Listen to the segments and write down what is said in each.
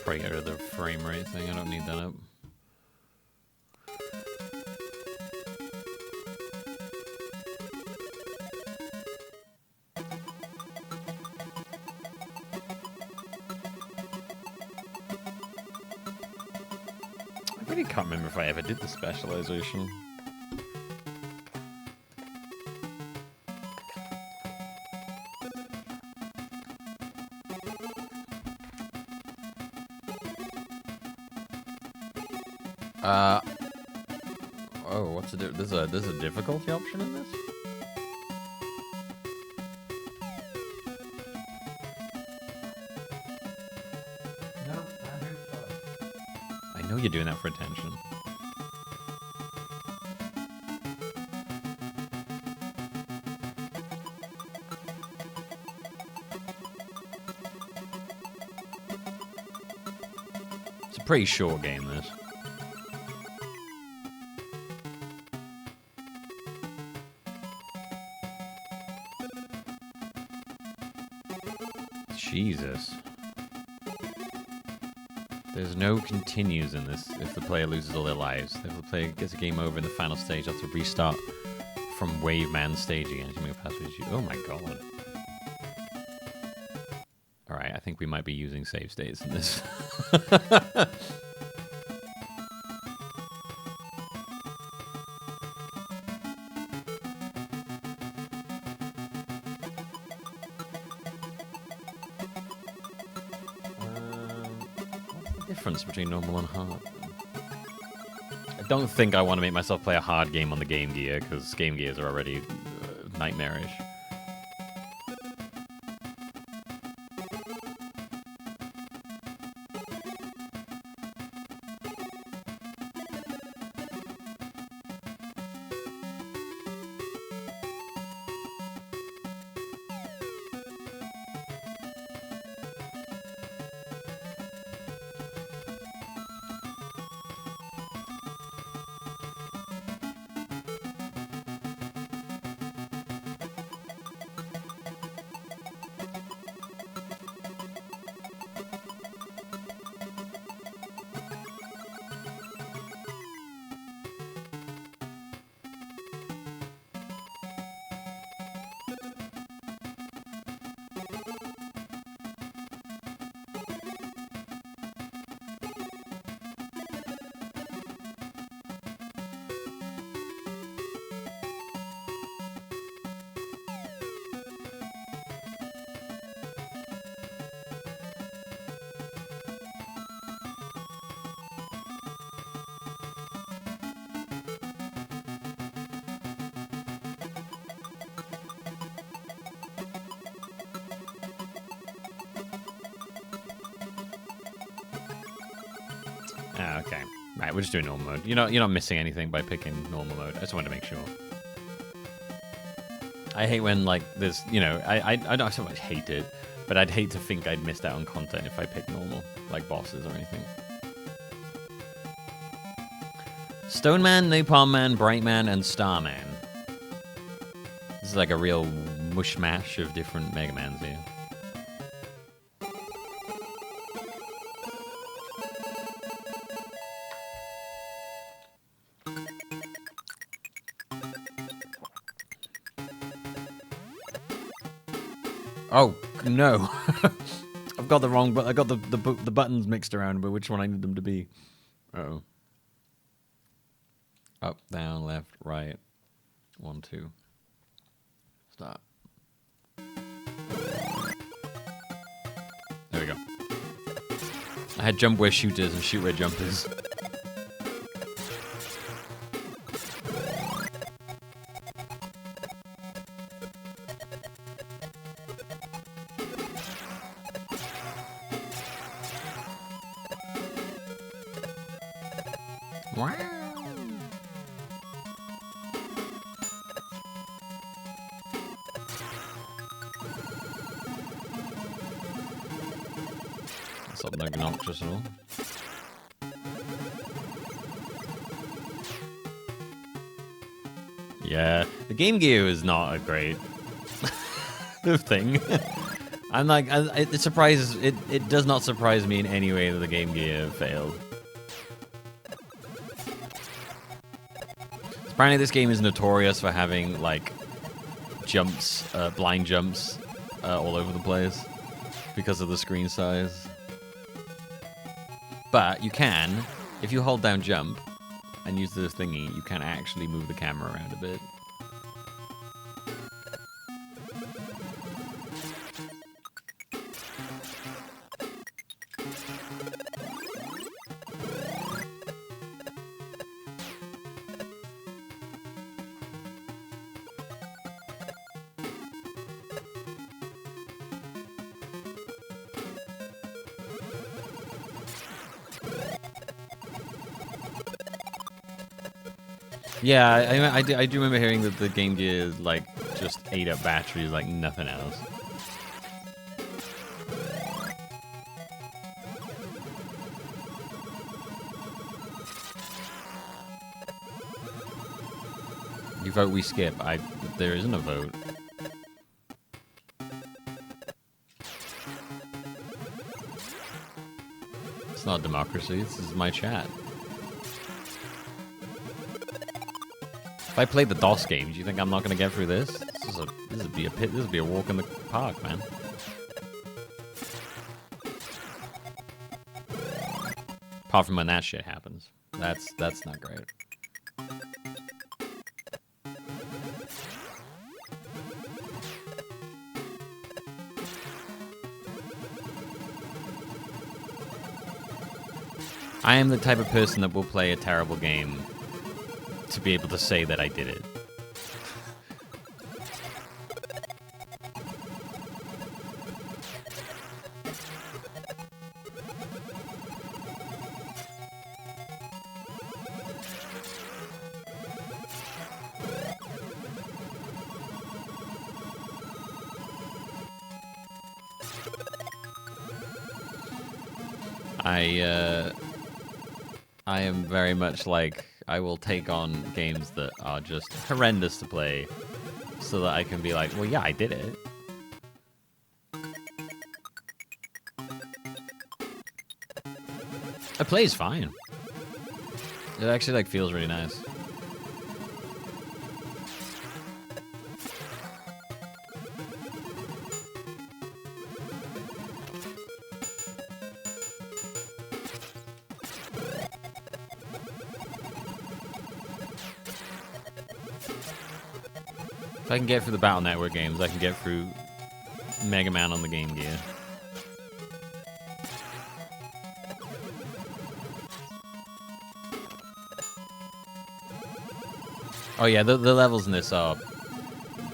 Probably get rid of the frame rate thing. I don't need that up. I really can't remember if I ever did the specialization. Oh, what's the there's a difficulty option in this? No, I know you're doing that for attention. It's a pretty short game, this. Jesus. There's no continues in this if the player loses all their lives. If the player gets a game over in the final stage, they have to restart from Wave Man stage again. Oh my god. Alright, I think we might be using save states in this. Difference between normal and hard. I don't think I want to make myself play a hard game on the Game Gear, because Game Gears are already nightmarish. Ah, okay. Right, we're just doing normal mode. You're not missing anything by picking normal mode. I just wanted to make sure. I hate when, like, there's, I don't so much hate it, but I'd hate to think I'd missed out on content if I picked normal, like bosses or anything. Stone Man, Napalm Man, Bright Man, and Starman. This is like a real mush-mash of different Mega Mans here. Oh, no. I've got the wrong, but I got the buttons mixed around, but which one I need them to be. Uh-oh. Up, down, left, right. 1, 2. Start. There we go. I had jump where shooters and shoot where jumpers. That's not obnoxious at all. Yeah, the Game Gear is not a great thing. I'm like, it surprises, it does not surprise me in any way that the Game Gear failed. Apparently this game is notorious for having, like, jumps, blind jumps, all over the place because of the screen size. But you can, if you hold down jump and use the thingy, you can actually move the camera around a bit. Yeah, I do remember hearing that the Game Gear, like, just ate up batteries like nothing else. You vote, we skip. There isn't a vote. It's not democracy, this is my chat. If I played the DOS games, you think I'm not gonna get through this? This would be a walk in the park, man. Apart from when that shit happens. That's not great. I am the type of person that will play a terrible game to be able to say that I did it. I am very much like, I will take on games that are just horrendous to play so that I can be like, well, yeah, I did it. It plays fine. It actually, like, feels really nice. If I can get through the Battle Network games, I can get through Mega Man on the Game Gear. Oh yeah, the levels in this are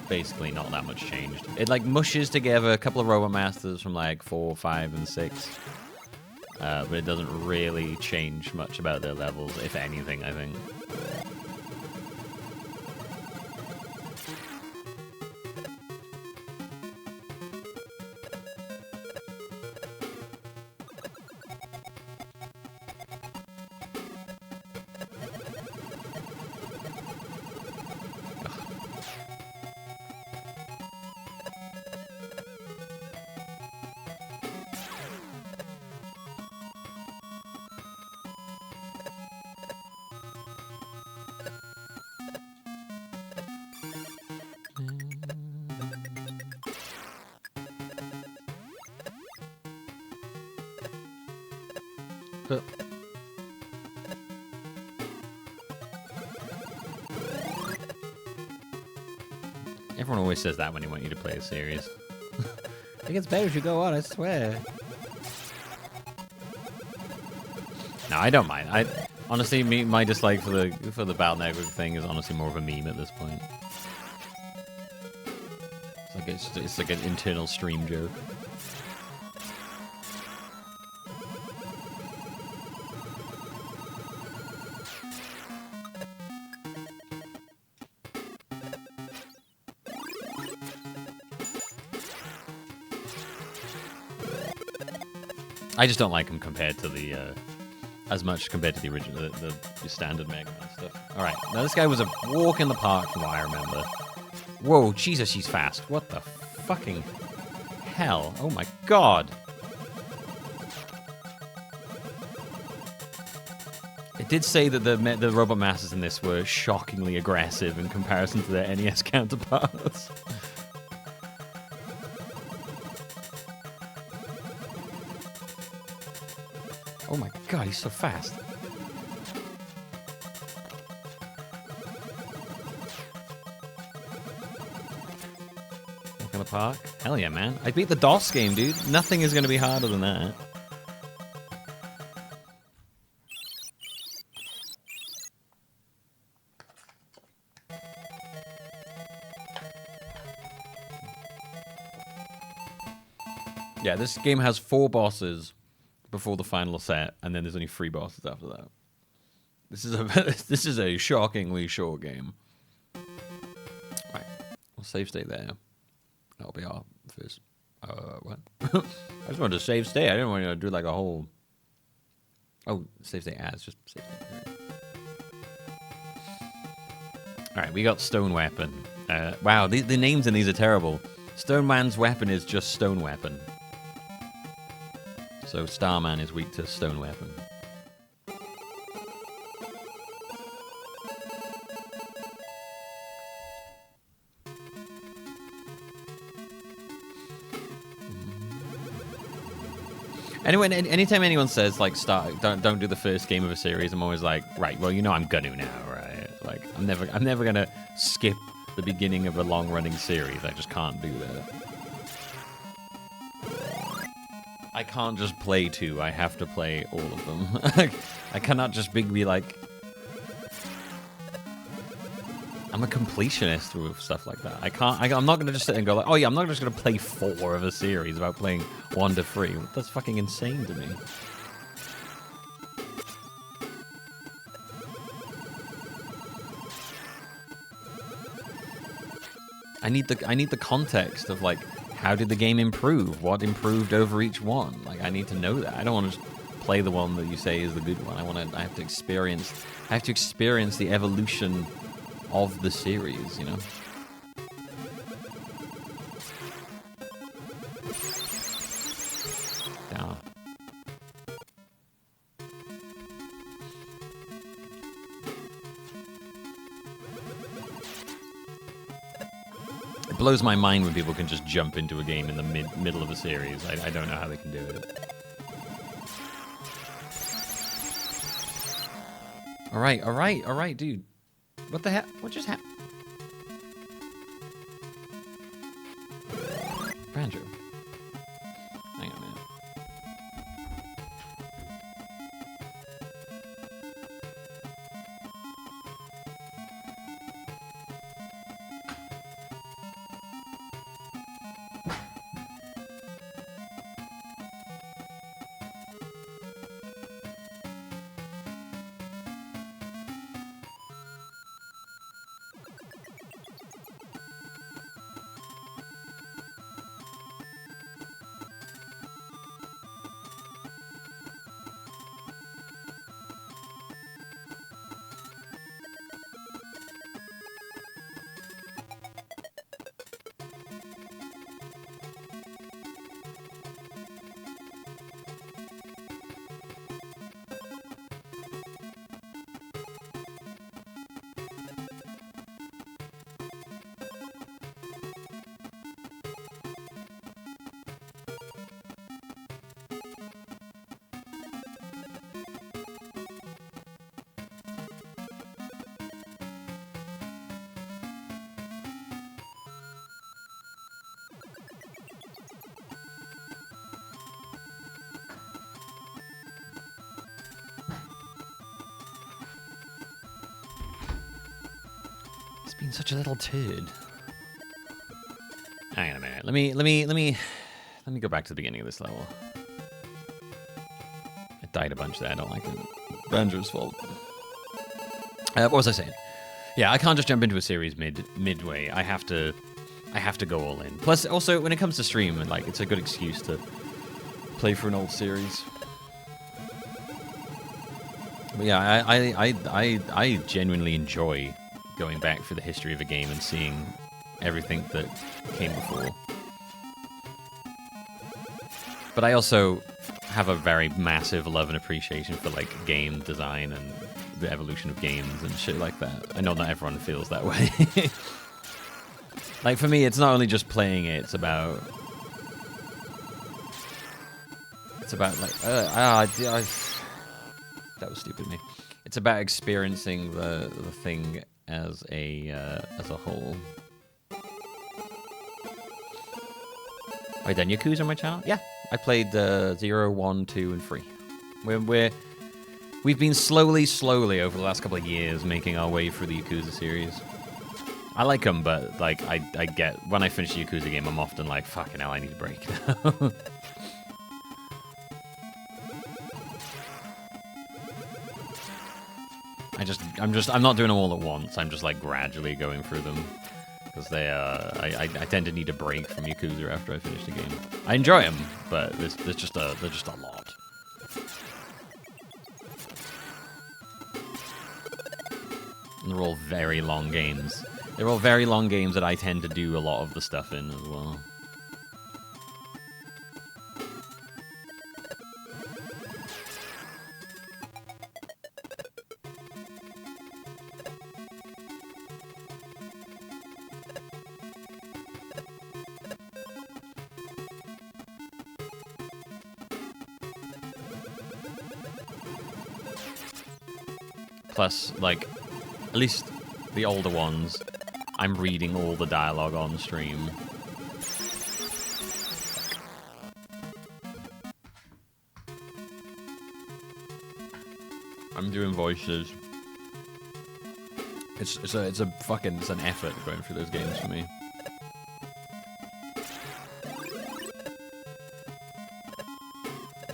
basically not that much changed. It like mushes together a couple of Robot Masters from like 4, 5, and 6. But it doesn't really change much about their levels, if anything, I think. Everyone always says that when they want you to play a series. It gets better as you go on, I swear. No, I don't mind. Honestly, my dislike for the Battle Network thing is honestly more of a meme at this point. It's like an internal stream joke. I just don't like them compared to the, as much compared to the original, the standard Mega Man stuff. Alright, now this guy was a walk in the park from what I remember. Whoa, Jesus, she's fast. What the fucking hell? Oh my god. It did say that the Robot Masters in this were shockingly aggressive in comparison to their NES counterparts. Oh my god, he's so fast. Walk in the park? Hell yeah, man. I beat the DOS game, dude. Nothing is going to be harder than that. Yeah, this game has 4 bosses before the final set, and then there's only 3 bosses after that. This is a shockingly short game. Right, we'll save state there. That'll be our first. What? I just wanted to save state. I didn't want to do like a whole. Oh, save state as just save state. All right, we got Stone Weapon. Wow, the names in these are terrible. Stone Man's weapon is just Stone Weapon. So Starman is weak to Stone Weapon. Anyway, anytime anyone says like don't do the first game of a series, I'm always like, right, well, you know I'm gonna now, right? Like I'm never gonna skip the beginning of a long running series. I just can't do that. I can't just play 2. I have to play all of them. I cannot just be like... I'm a completionist with stuff like that. I'm not going to just sit and go like, oh yeah, I'm not just going to play 4 of a series without playing 1 to 3. That's fucking insane to me. I need the context of like, how did the game improve? What improved over each one? Like, I need to know that. I don't want to just play the one that you say is the good one. I have to experience the evolution of the series, you know? Yeah. It blows my mind when people can just jump into a game in the middle of a series. I don't know how they can do it. All right, dude. What the heck? What just happened? Banjo. Hang on a minute. Being such a little turd. Hang on a minute. Let me go back to the beginning of this level. I died a bunch there. I don't like it. Banjo's fault. What was I saying? Yeah, I can't just jump into a series midway. I have to go all in. Plus, also when it comes to stream, like it's a good excuse to play for an old series. But yeah, I genuinely enjoy going back for the history of a game and seeing everything that came before. But I also have a very massive love and appreciation for like game design and the evolution of games and shit like that. I know not everyone feels that way. Like for me, it's not only just playing it; it's about like that was stupid of me. It's about experiencing the thing as a whole. Have I done Yakuza on my channel? Yeah, I played 0, 1, 2, and 3. We've been slowly over the last couple of years making our way through the Yakuza series. I like them, but like I get when I finish the Yakuza game, I'm often like, fucking hell, I need a break now. I'm not doing them all at once. I'm just like gradually going through them because I tend to need a break from Yakuza after I finish the game. I enjoy them, but they're just a lot. And they're all very long games. They're all very long games that I tend to do a lot of the stuff in as well. Plus, like, at least the older ones, I'm reading all the dialogue on stream. I'm doing voices. It's an effort going through those games for me.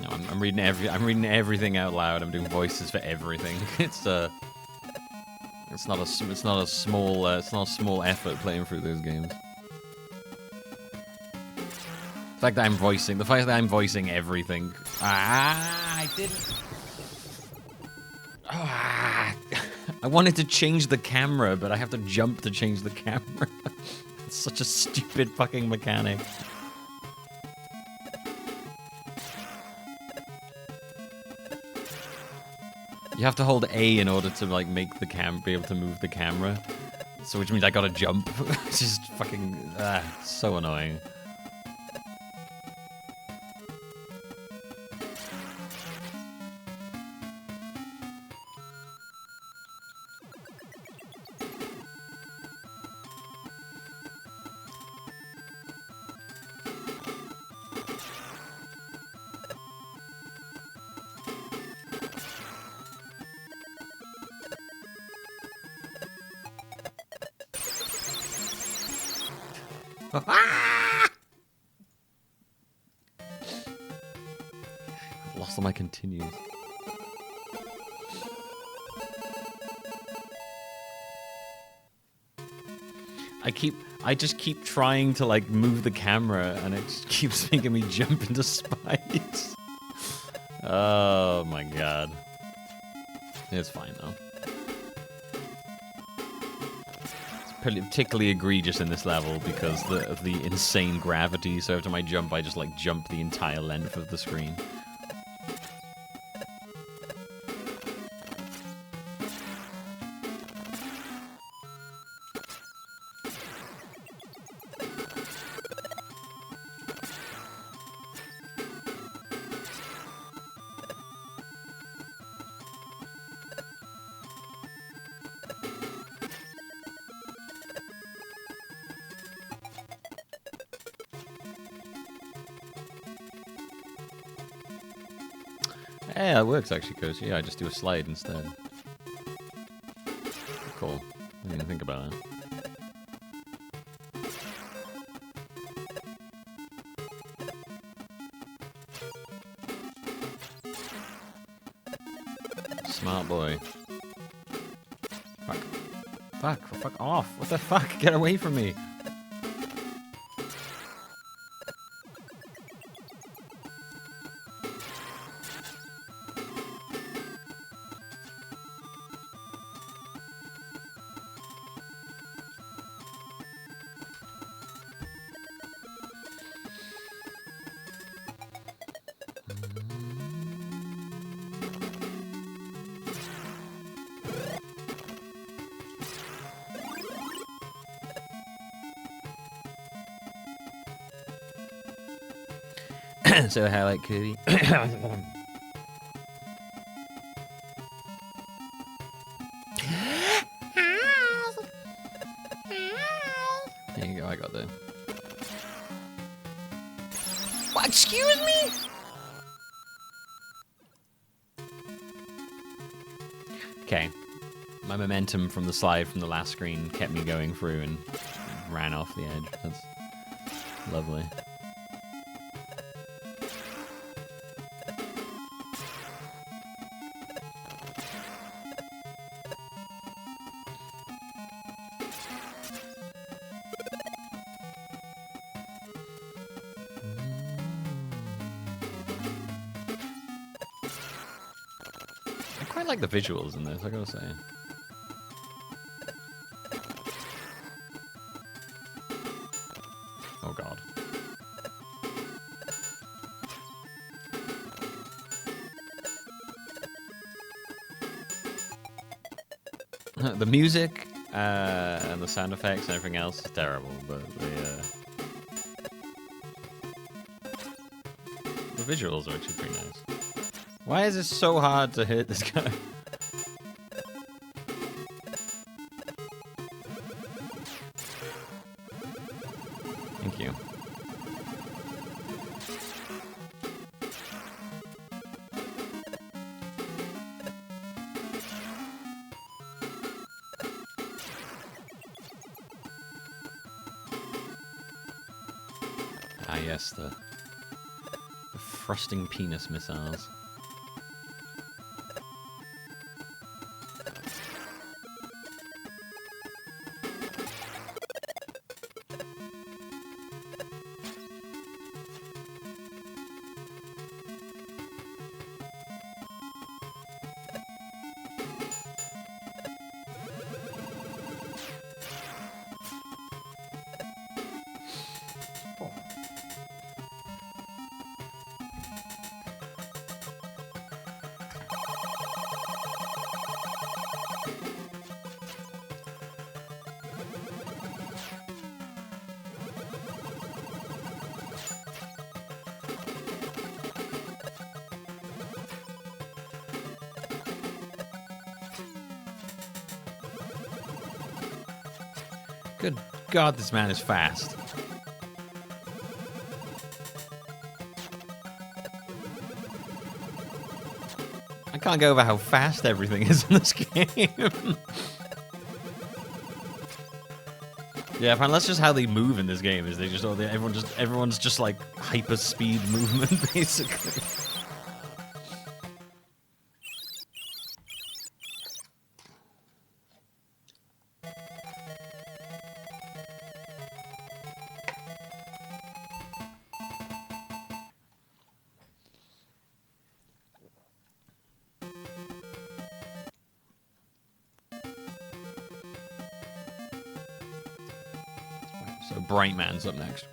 No, I'm reading everything out loud. I'm doing voices for everything. It's not a small effort playing through those games. The fact that I'm voicing everything. I didn't. I wanted to change the camera, but I have to jump to change the camera. It's such a stupid fucking mechanic. You have to hold A in order to like make the be able to move the camera. So which means I gotta jump. It's just fucking so annoying. Lost all my continues. I just keep trying to like move the camera and it just keeps making me jump into spikes. Oh my god. It's fine though. Particularly egregious in this level because of the insane gravity, so every time I jump, I just like jump the entire length of the screen. Yeah, it works actually, because yeah, I just do a slide instead. Cool. I didn't even think about that. Smart boy. Fuck. Fuck off. What the fuck? Get away from me. So how like Kirby. There you go, I got there. What, excuse me? Okay. My momentum from the slide from the last screen kept me going through and ran off the edge. That's lovely. I quite like the visuals in this, I gotta say. Oh god. The music and the sound effects and everything else is terrible, but the visuals are actually pretty nice. Why is it so hard to hit this guy? Thank you. Ah yes, the thrusting penis missiles. Good God, this man is fast. I can't get over how fast everything is in this game. Yeah, apparently that's just how they move in this game. Is they just everyone's just like hyper speed movement basically. So Bright Man's up next.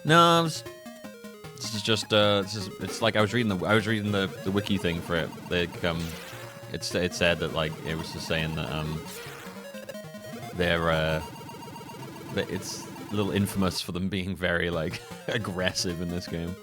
No, this is just it's like I was reading the wiki thing for it. It said that like it was just saying that that it's a little infamous for them being very like aggressive in this game.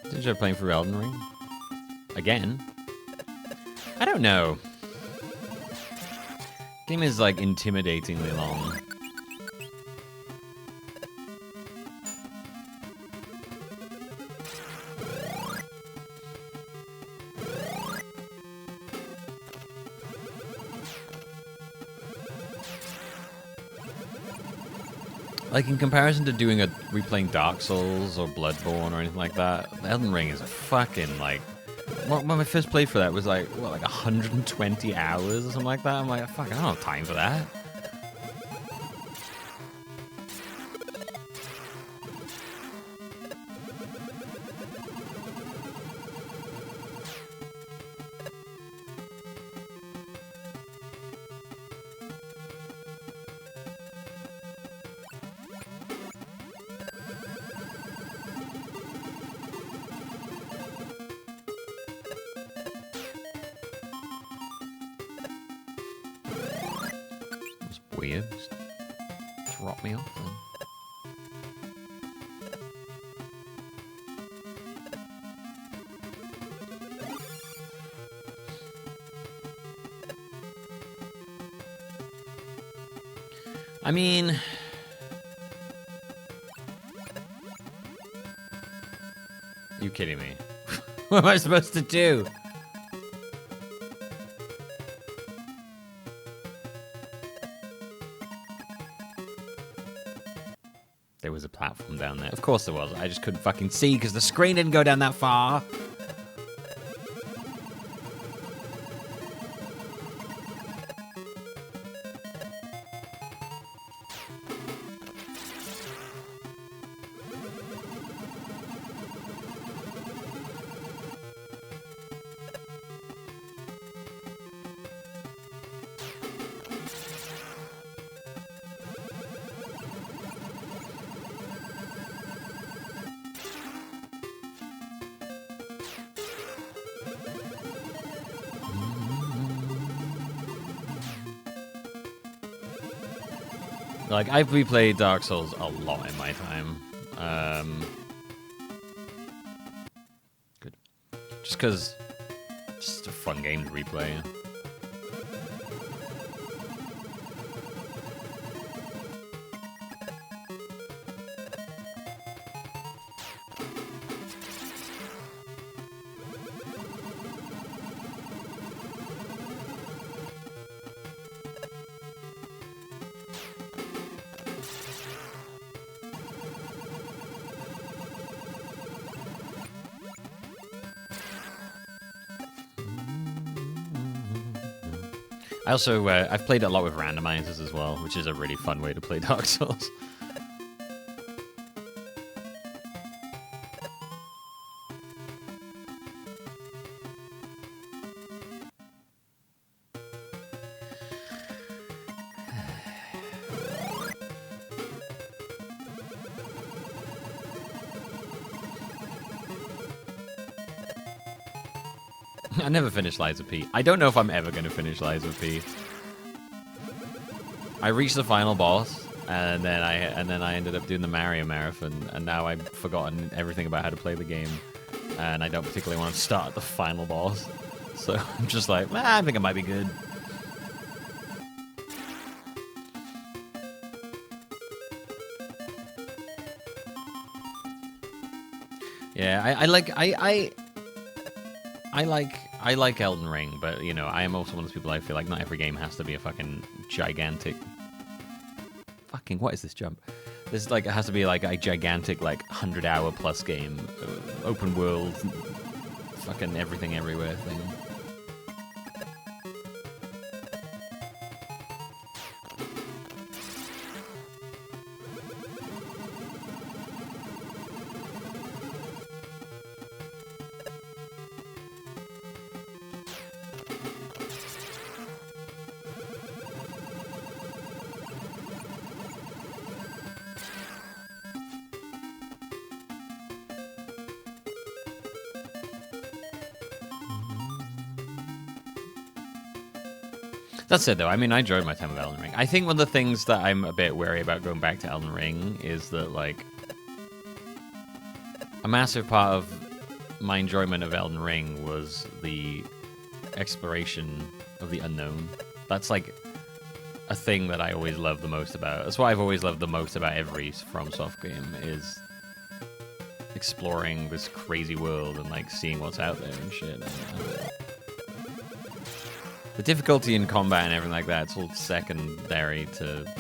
Did you playing through Elden Ring? Again? I don't know. Game is like intimidatingly long. Like, in comparison to replaying Dark Souls or Bloodborne or anything like that, Elden Ring is a fucking, like, Well, my first play for that was like, what, like 120 hours or something like that? I'm like, fuck, I don't have time for that. Weird. Just drop me off then. I mean, you kidding me? What am I supposed to do? There was a platform down there. Of course there was. I just couldn't fucking see because the screen didn't go down that far. Like, I've replayed Dark Souls a lot in my time. Good. Just because it's just a fun game to replay. I also, I've played it a lot with randomizers as well, which is a really fun way to play Dark Souls. I never finished Lies of P. I don't know if I'm ever going to finish Lies of P. I reached the final boss, and then I ended up doing the Mario marathon, and now I've forgotten everything about how to play the game, and I don't particularly want to start at the final boss. So I'm just like, I think it might be good. Yeah, I like Elden Ring, but, you know, I am also one of those people I feel like not every game has to be a fucking gigantic... Fucking, what is this jump? This, like, it has to be, like, a gigantic, like, 100-hour plus game. Open world, fucking everything everywhere thing. That said, though, I mean, I enjoyed my time with Elden Ring. I think one of the things that I'm a bit wary about going back to Elden Ring is that, like, a massive part of my enjoyment of Elden Ring was the exploration of the unknown. That's, like, a thing that I always love the most about. That's what I've always loved the most about every FromSoft game, is exploring this crazy world and, like, seeing what's out there and shit. The difficulty in combat and everything like that, it's all secondary to...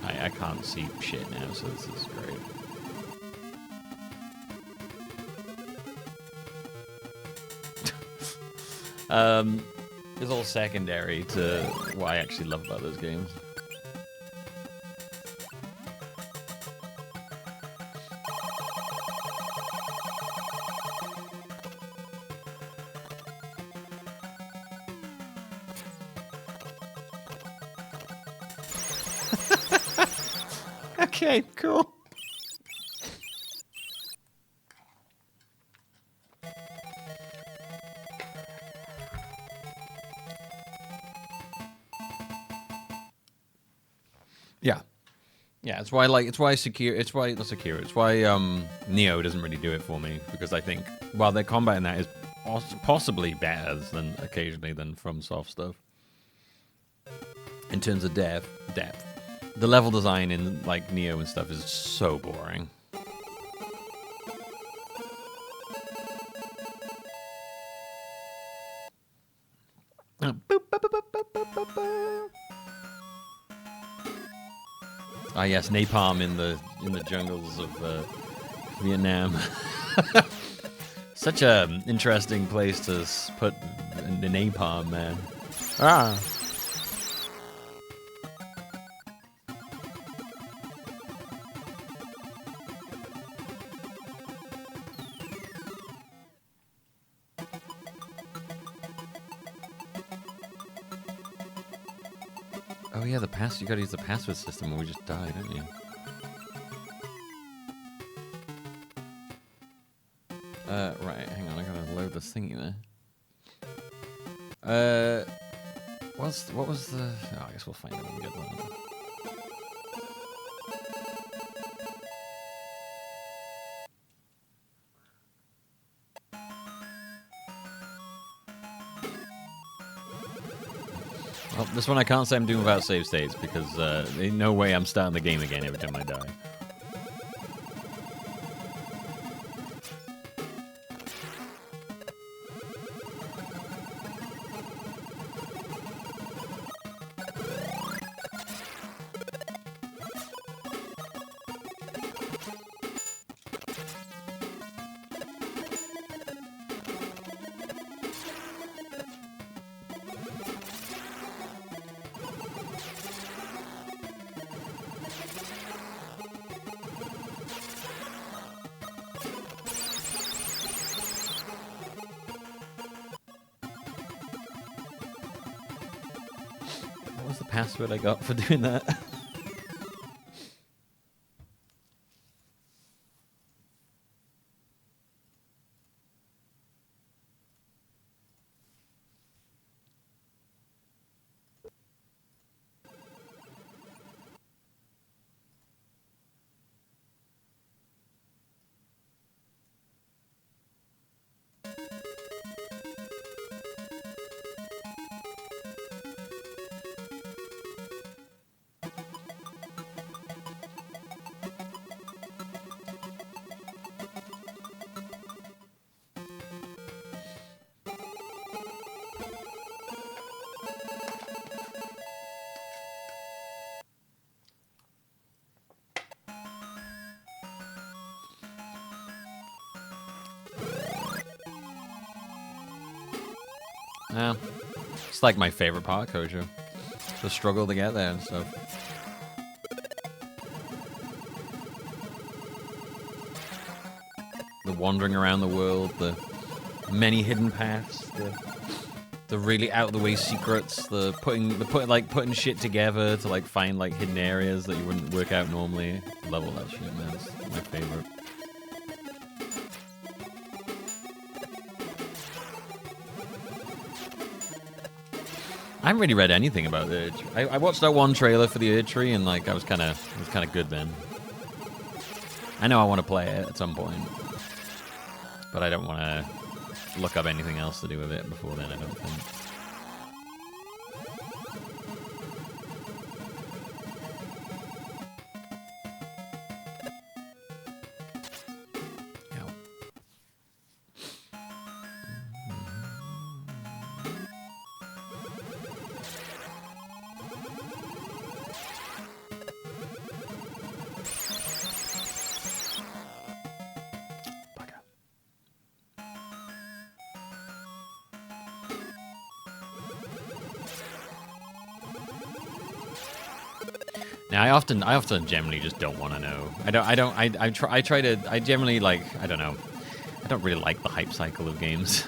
I can't see shit now, so this is great. It's all secondary to what I actually love about those games. Okay, cool. Yeah. Yeah, it's why not secure, it's why Neo doesn't really do it for me, because I think while their combat in that is possibly better than occasionally than FromSoft stuff in terms of depth, the level design in like Neo and stuff is so boring. Ah, yes, napalm in the jungles of Vietnam. Such a interesting place to put the napalm, man. Ah. Oh yeah, the pass. You gotta use the password system, or we just die, don't you? Right. Hang on, I gotta load this thingy there. What was the? Oh, I guess we'll find it when we get one. Well, this one I can't say I'm doing without save states, because there's no way I'm starting the game again every time I die. What was the password I got for doing that? Yeah. It's like my favorite part, Kojo. The struggle to get there and stuff. The wandering around the world, the many hidden paths, the really out of the way secrets, the putting shit together to like find like hidden areas that you wouldn't work out normally. Love all that shit, man. It's my favorite. I haven't really read anything about the Erd. I watched that one trailer for the Erd Tree, and like it was kind of good then. I know I want to play it at some point, but I don't want to look up anything else to do with it before then, I don't think. Now, I often generally just don't want to know. I generally like, I don't know. I don't really like the hype cycle of games.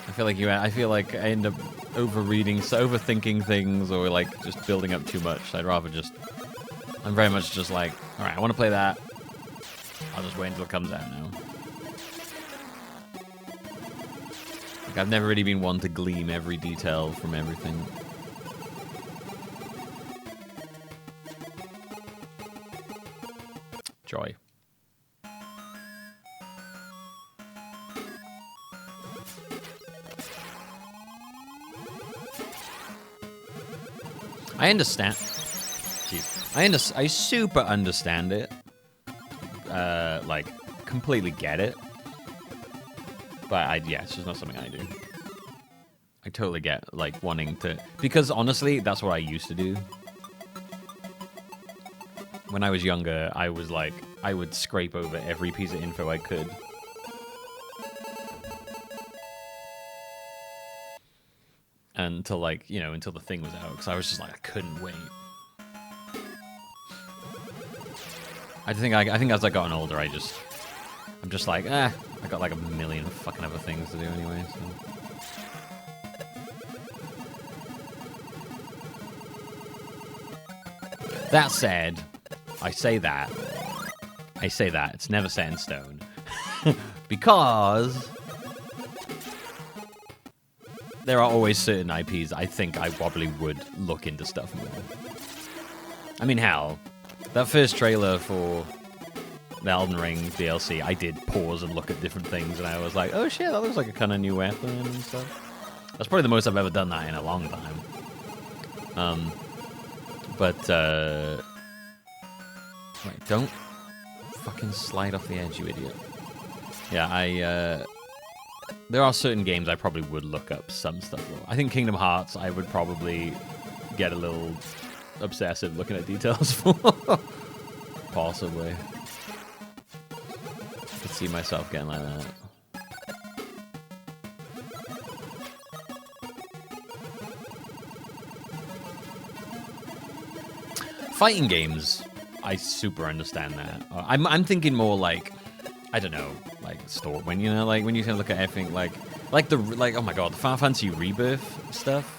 I feel like I end up overthinking things, or like just building up too much. I'm very much just like, all right, I want to play that. I'll just wait until it comes out now. Like, I've never really been one to glean every detail from everything. Joy. I understand. Jeez. I super understand it. Like, completely get it. But yeah, it's just not something I do. I totally get, like, wanting to... Because, honestly, that's what I used to do. When I was younger, I was like... I would scrape over every piece of info I could. Until, like, you know, until the thing was out. Because I was just like, I couldn't wait. I think as I gotten older, I'm just like, I got like a million fucking other things to do anyway, so... That said, I say that, it's never set in stone. Because there are always certain IPs I think I probably would look into stuff more. I mean, hell, that first trailer for the Elden Ring DLC, I did pause and look at different things, and I was like, oh shit, that looks like a kind of new weapon and stuff. That's probably the most I've ever done that in a long time. Wait, don't fucking slide off the edge, you idiot. Yeah, there are certain games I probably would look up some stuff for. I think Kingdom Hearts, I would probably get a little obsessive looking at details for. Possibly. I could see myself getting like that. Fighting games, I super understand that. I'm thinking more like, I don't know, like store when you know, like when you can look at everything, like oh my god, the Final Fantasy Rebirth stuff.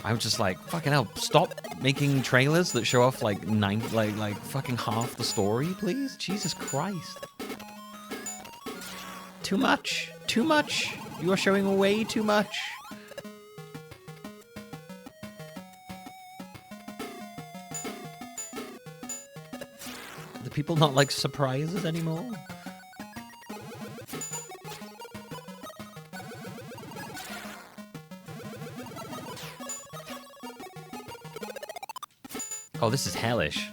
I was just like, fucking hell, stop making trailers that show off like fucking half the story, please. Jesus Christ. Too much. Too much. You are showing way too much. Do people not like surprises anymore? Oh, this is hellish.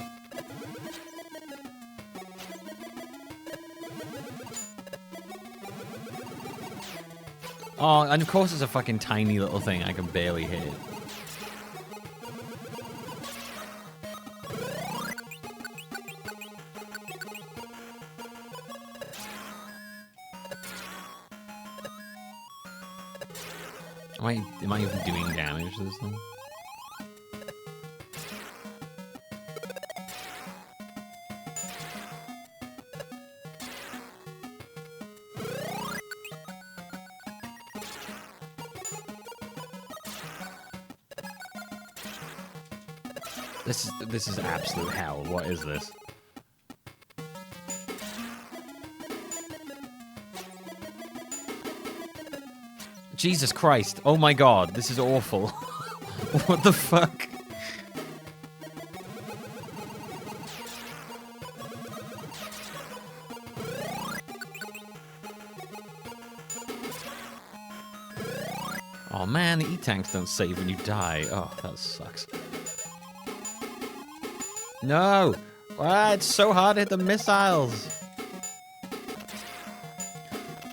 Oh, and of course it's a fucking tiny little thing I can barely hit. Am I even doing damage to this thing? This is absolute hell. What is this? Jesus Christ. Oh my god, this is awful. What the fuck? Oh man, the E-tanks don't save when you die. Oh, that sucks. No! Ah, it's so hard to hit the missiles!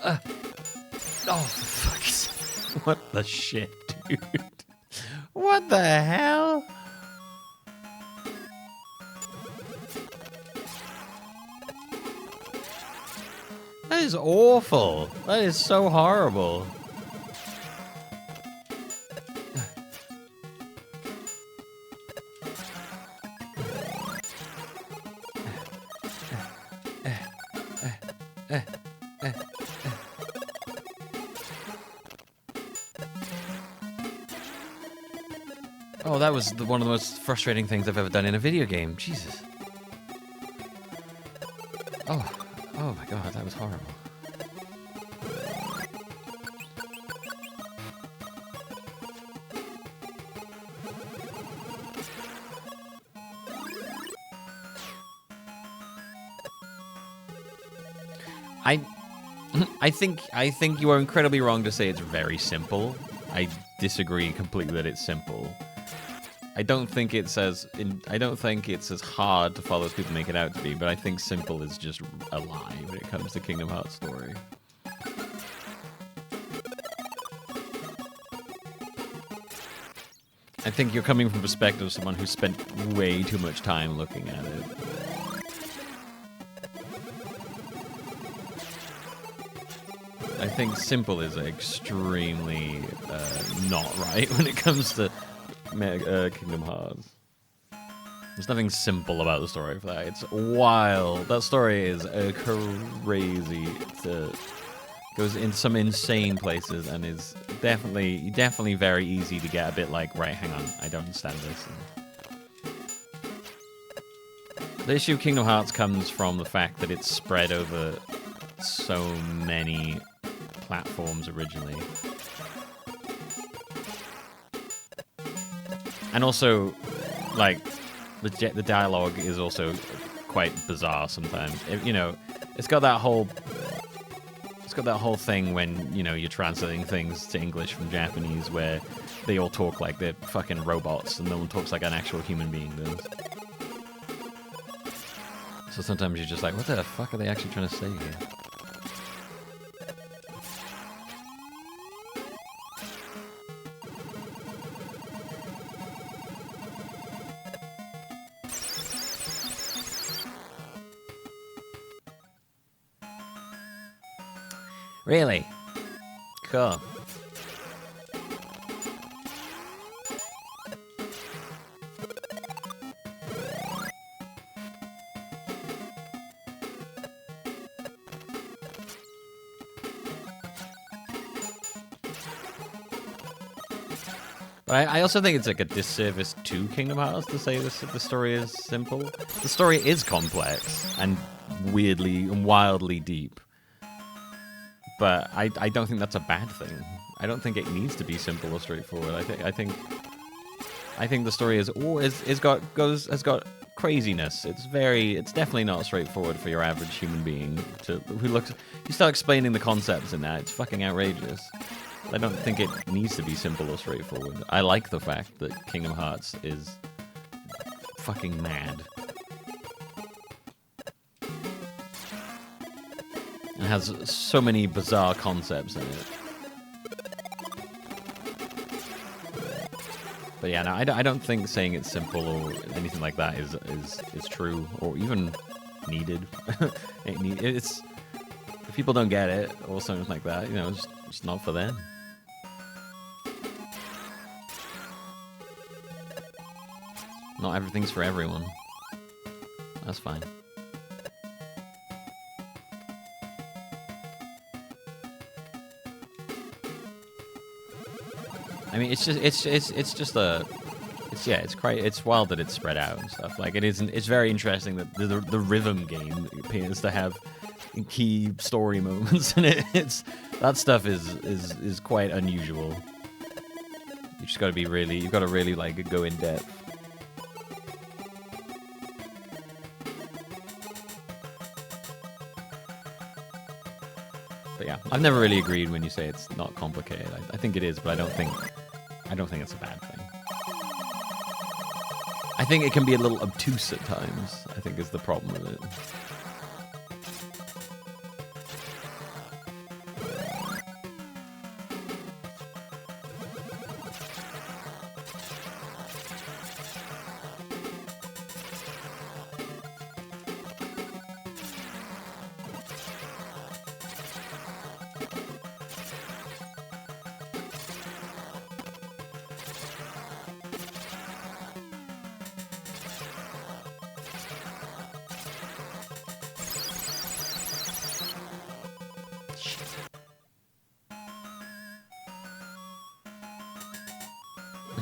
Oh, for fuck's sake. What the shit, dude? What the hell? That is awful. That is so horrible. eh, eh. Oh, that was one of the most frustrating things I've ever done in a video game. Jesus. Oh my god, that was horrible. I think you are incredibly wrong to say it's very simple. I disagree completely that it's simple. I don't think it's as hard to follow as people make it out to be, but I think simple is just a lie when it comes to Kingdom Hearts story. I think you're coming from the perspective of someone who spent way too much time looking at it. I think simple is extremely not right when it comes to Kingdom Hearts. There's nothing simple about the story for that. It's wild. That story is crazy. Goes in some insane places and is definitely very easy to get a bit like, right, hang on, I don't understand this. The issue of Kingdom Hearts comes from the fact that it's spread over so many platforms originally. And also, like, the dialogue is also quite bizarre sometimes. It's got that whole thing when, you're translating things to English from Japanese where they all talk like they're fucking robots and no one talks like an actual human being does. So sometimes you're just like, what the fuck are they actually trying to say here? Really? Cool. But I also think it's like a disservice to Kingdom Hearts to say the story is simple. The story is complex and weirdly and wildly deep. But I don't think that's a bad thing. I don't think it needs to be simple or straightforward. I think the story has got craziness. It's definitely not straightforward for your average human being you start explaining the concepts in that, it's fucking outrageous. I don't think it needs to be simple or straightforward. I like the fact that Kingdom Hearts is fucking mad. It has so many bizarre concepts in it. But yeah, no, I don't think saying it's simple or anything like that is true or even needed. If people don't get it or something like that, it's not for them. Not everything's for everyone. That's fine. I mean, it's wild that it's spread out and stuff. Like, it's very interesting that the rhythm game appears to have key story moments in it. That stuff is quite unusual. You've got to really like go in depth. But yeah, I've never really agreed when you say it's not complicated. I think it is, but I don't think it's a bad thing. I think it can be a little obtuse at times, I think is the problem with it.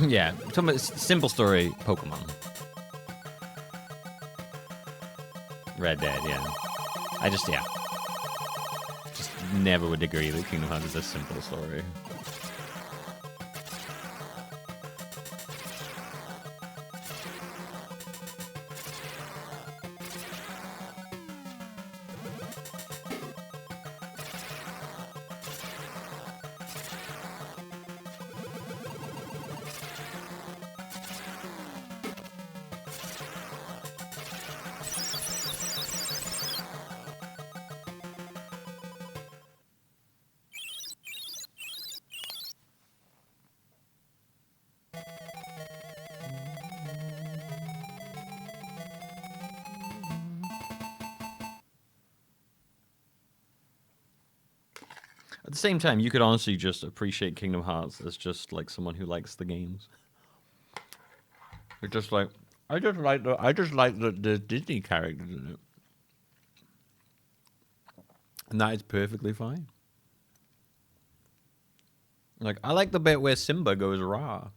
Yeah, talking about simple story Pokemon. Red Dead, yeah. Just never would agree that Kingdom Hearts is a simple story. At the same time, you could honestly just appreciate Kingdom Hearts as just like someone who likes the games. It's just like I just like the Disney characters in it, and that is perfectly fine. Like I like the bit where Simba goes raw.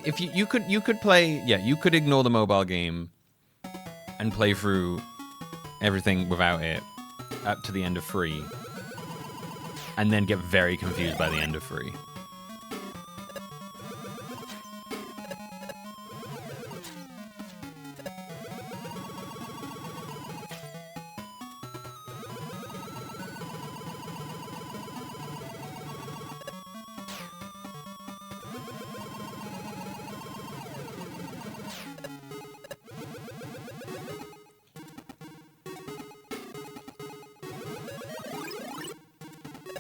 If you could play, yeah, you could ignore the mobile game and play through everything without it up to the end of 3, and then get very confused by the end of 3.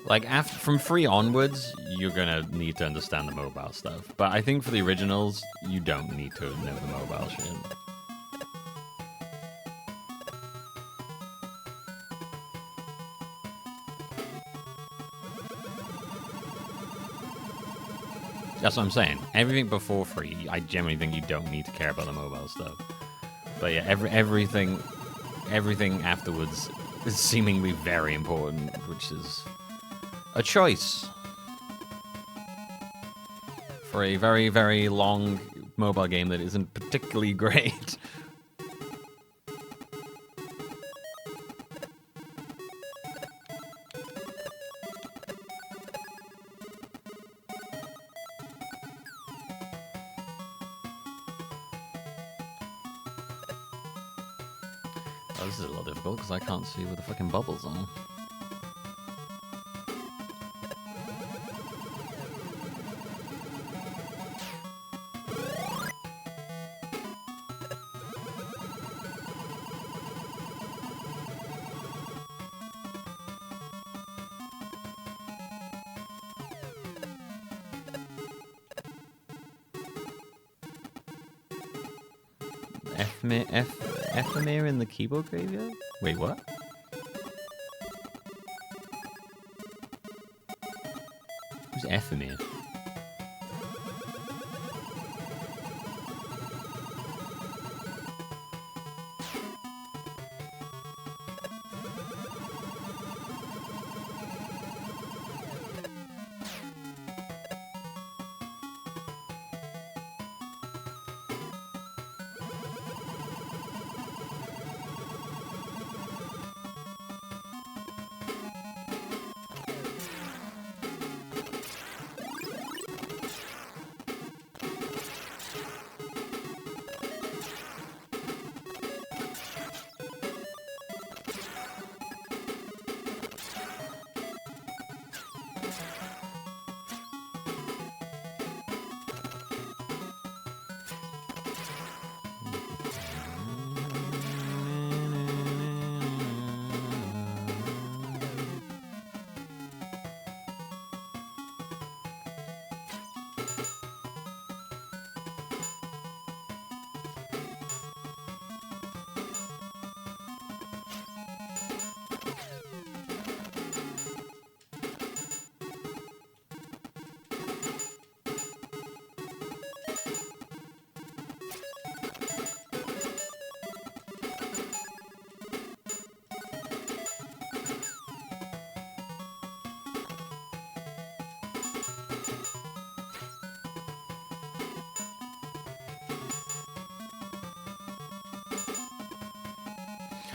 Like from 3 onwards, you're gonna need to understand the mobile stuff. But I think for the originals, you don't need to know the mobile shit. That's what I'm saying. Everything before 3, I generally think you don't need to care about the mobile stuff. But yeah, everything afterwards is seemingly very important, which is a choice for a very, very long mobile game that isn't particularly great. Oh, this is a little difficult because I can't see where the fucking bubbles are. Ephemer in the keyboard graveyard? Wait, what? Who's Ephemer?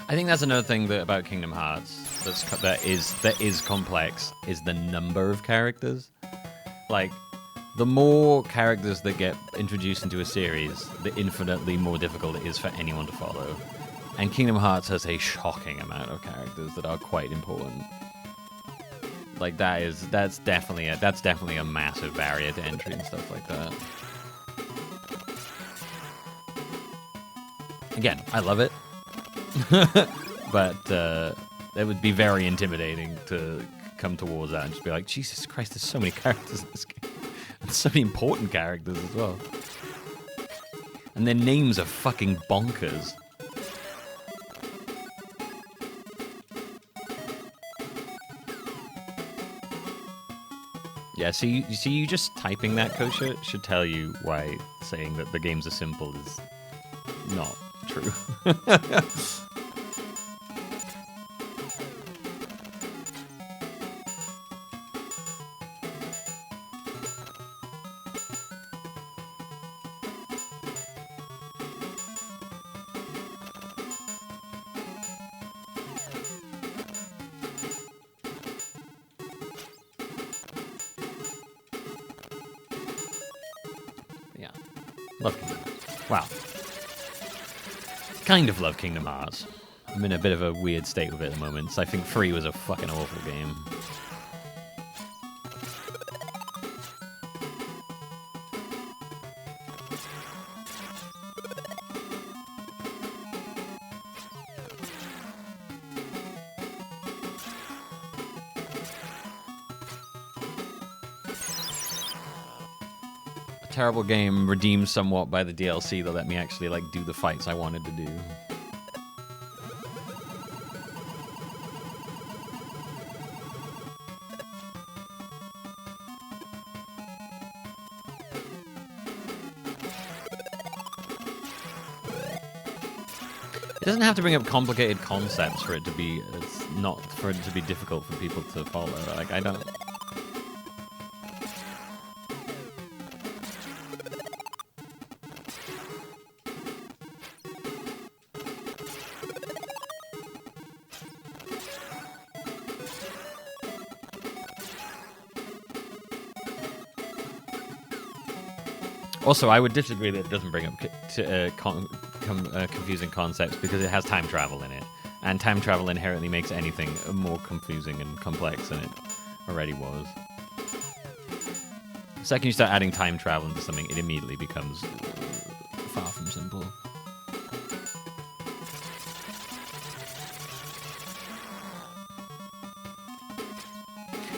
I think that's another thing about Kingdom Hearts that is complex is the number of characters. Like, the more characters that get introduced into a series, the infinitely more difficult it is for anyone to follow. And Kingdom Hearts has a shocking amount of characters that are quite important. Like, that's definitely a massive barrier to entry and stuff like that. Again, I love it. But it would be very intimidating to come towards that and just be like, Jesus Christ, there's so many characters in this game. And so many important characters as well. And their names are fucking bonkers. Yeah, so you just typing that, Kosha, should tell you why saying that the games are simple is not true. Yeah. Love Kingdom Hearts. Wow. Kind of love Kingdom Hearts. I'm in a bit of a weird state with it at the moment. So I think 3 was a fucking awful game. Terrible game redeemed somewhat by the DLC that let me actually like do the fights I wanted to do. It doesn't have to bring up complicated concepts for it to be difficult for people to follow. Like, I don't. Also, I would disagree that it doesn't bring up confusing concepts because it has time travel in it. And time travel inherently makes anything more confusing and complex than it already was. The second you start adding time travel into something, it immediately becomes far from simple.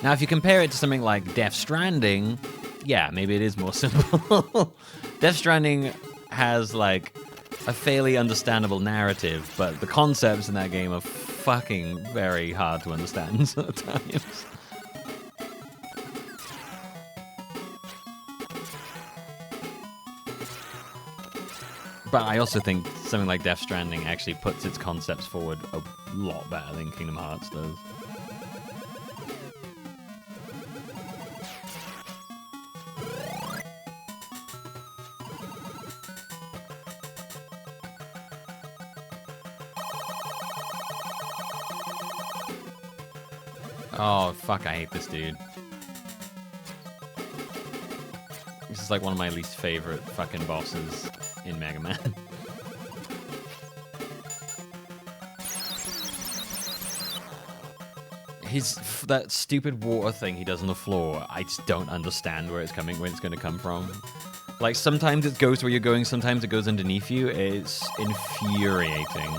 Now, if you compare it to something like Death Stranding, yeah, maybe it is more simple. Death Stranding has, like, a fairly understandable narrative, but the concepts in that game are fucking very hard to understand sometimes. But I also think something like Death Stranding actually puts its concepts forward a lot better than Kingdom Hearts does. Oh, fuck, I hate this dude. This is like one of my least favorite fucking bosses in Mega Man. That stupid water thing he does on the floor, I just don't understand where it's going to come from. Like, sometimes it goes where you're going, sometimes it goes underneath you. It's infuriating.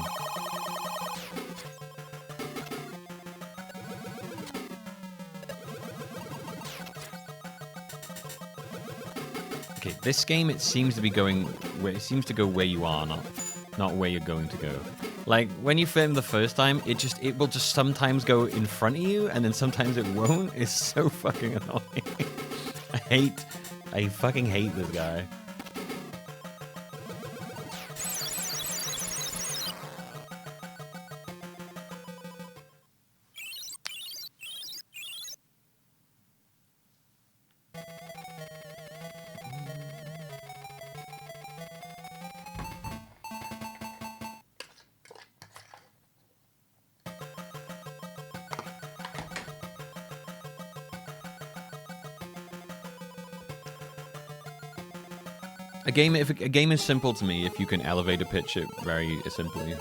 Okay, this game, it seems to go where you are, not where you're going to go. Like, when you film the first time, it will just sometimes go in front of you, and then sometimes it won't. It's so fucking annoying. I fucking hate this guy. If a game is simple to me, if you can elevator pitch it very simply.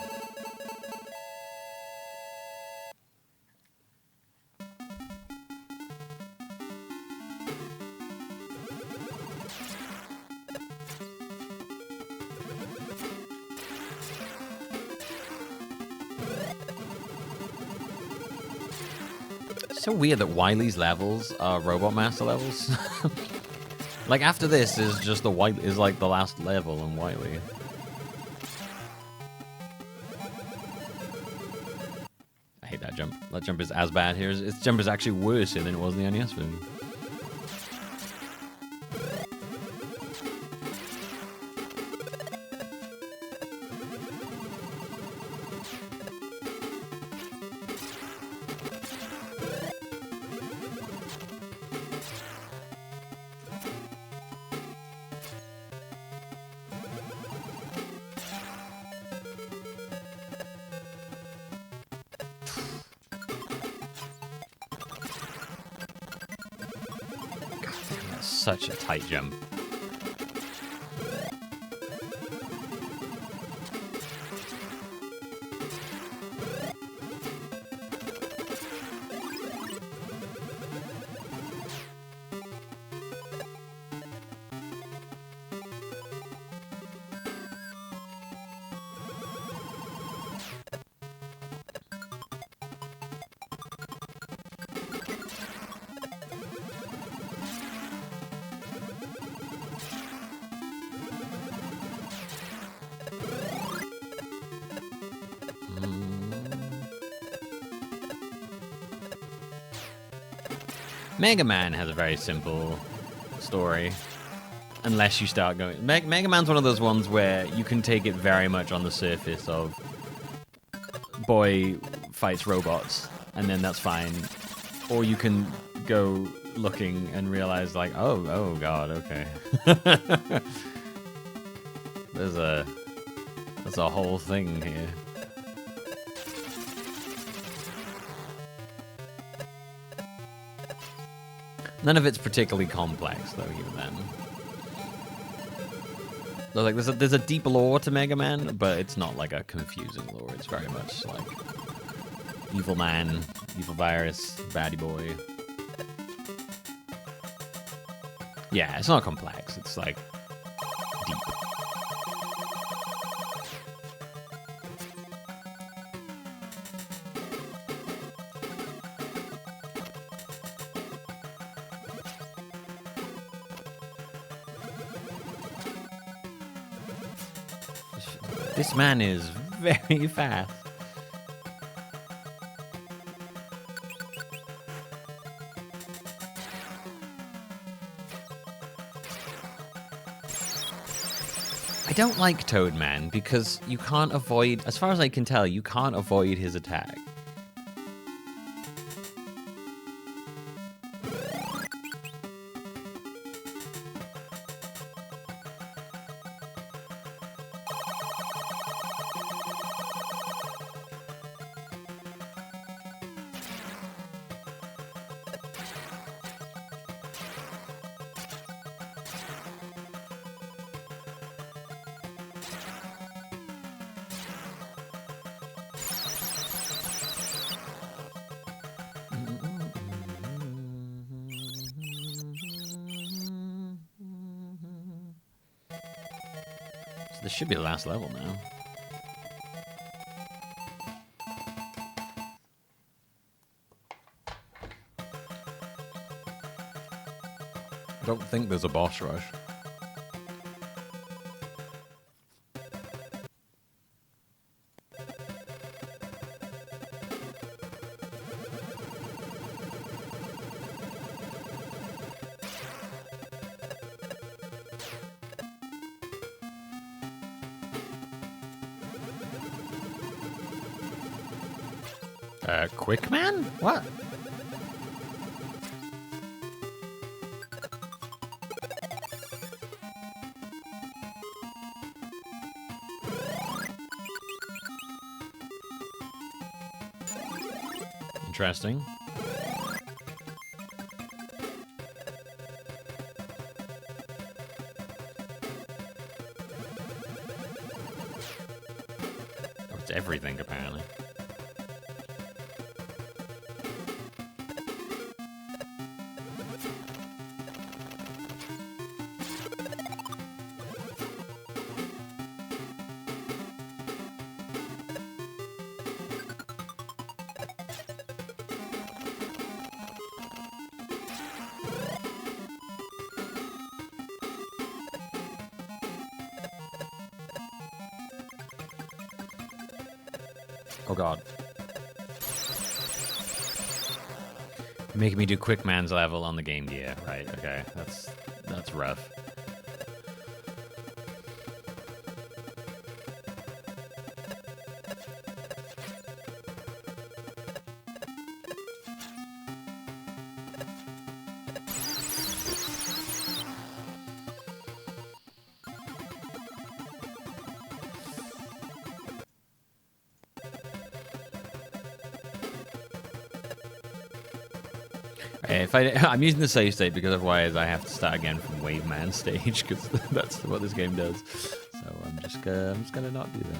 So weird that Wily's levels are Robot Master levels. Like after this is just is like the last level in Wily. I hate that jump. That jump is as bad here. Its jump is actually worse here than it was in the NES version. Such a tight jump. Mega Man has a very simple story, unless you start going... Mega Man's one of those ones where you can take it very much on the surface of boy fights robots, and then that's fine. Or you can go looking and realize, like, oh god, okay. There's a whole thing here. None of it's particularly complex, though, even then. So, like, there's a deep lore to Mega Man, but it's not like a confusing lore. It's very much like evil man, evil virus, baddie boy. Yeah, it's not complex. It's like deep. This man is very fast. I don't like Toadman because you can't avoid, as far as I can tell, you can't avoid his attack. This should be the last level now. I don't think there's a boss rush. Quick Man? What? Interesting. It's everything, apparently. Oh god. Making me do Quick Man's level on the Game Gear. Right, okay. That's rough. I'm using the save state because otherwise I have to start again from Wave Man stage because that's what this game does. So I'm just gonna not do that.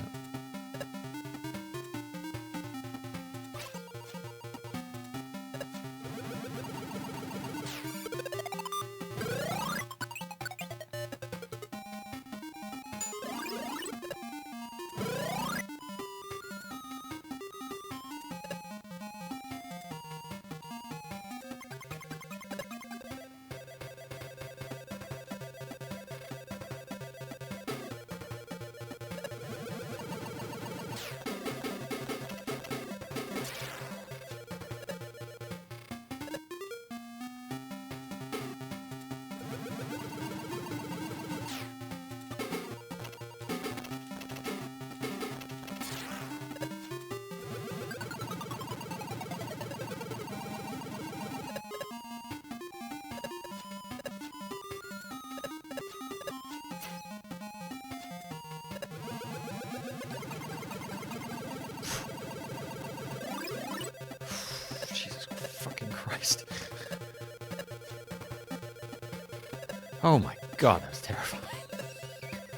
Oh my god, that was terrifying.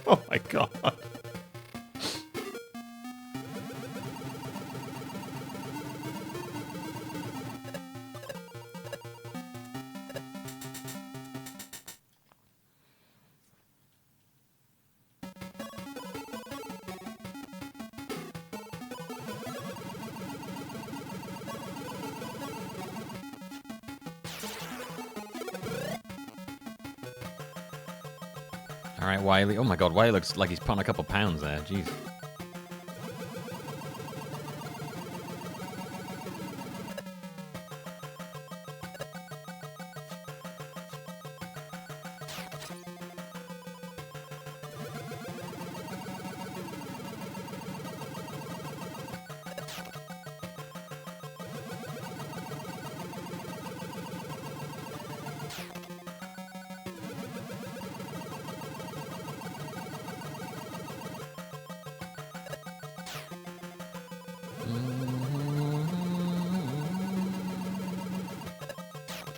Oh my god. All right, Wily. Oh my god, Wily looks like he's put on a couple pounds there. Jeez.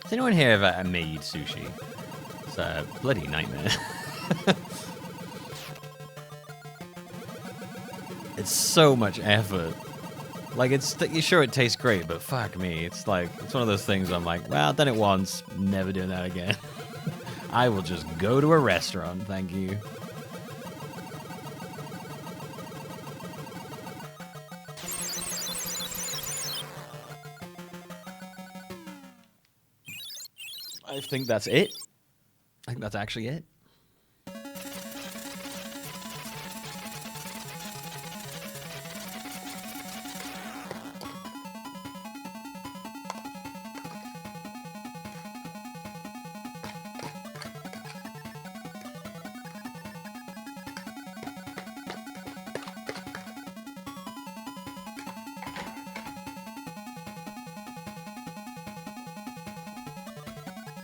Has anyone here ever made sushi? It's a bloody nightmare. It's so much effort. Like, you're sure it tastes great, but fuck me. It's like, it's one of those things where I'm like, well, I've done it once, never doing that again. I will just go to a restaurant, thank you. I think that's it. I think that's actually it.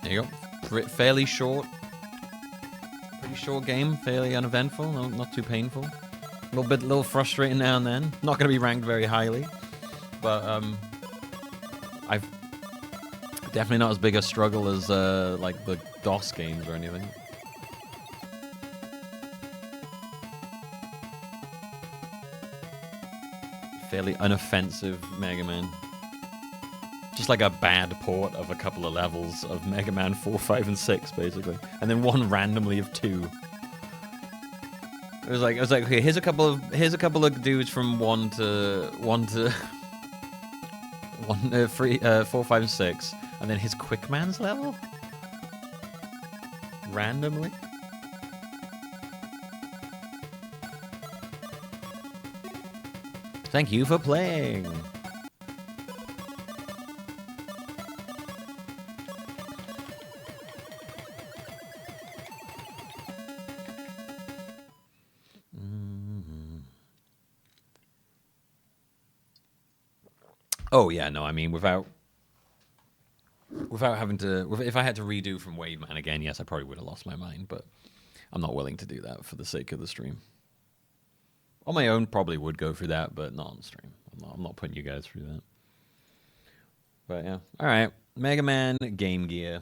There you go. Fairly short. Pretty short game. Fairly uneventful. No, not too painful. A little frustrating now and then. Not going to be ranked very highly. But I've definitely not as big a struggle as like the DOS games or anything. fairly unoffensive Mega Man. Just like a bad port of a couple of levels of Mega Man 4, 5, and 6, basically. And then one randomly of 2. It was like, okay, here's a couple of dudes from 1 to 4, 5, and 6, and then his Quickman's level? Randomly? Thank you for playing. Oh yeah, no, I mean without having to, if I had to redo from Wade Man again, yes, I probably would have lost my mind, but I'm not willing to do that for the sake of the stream. On my own, probably would go through that, but not on stream. I'm not putting you guys through that. But yeah, all right, Mega Man Game Gear.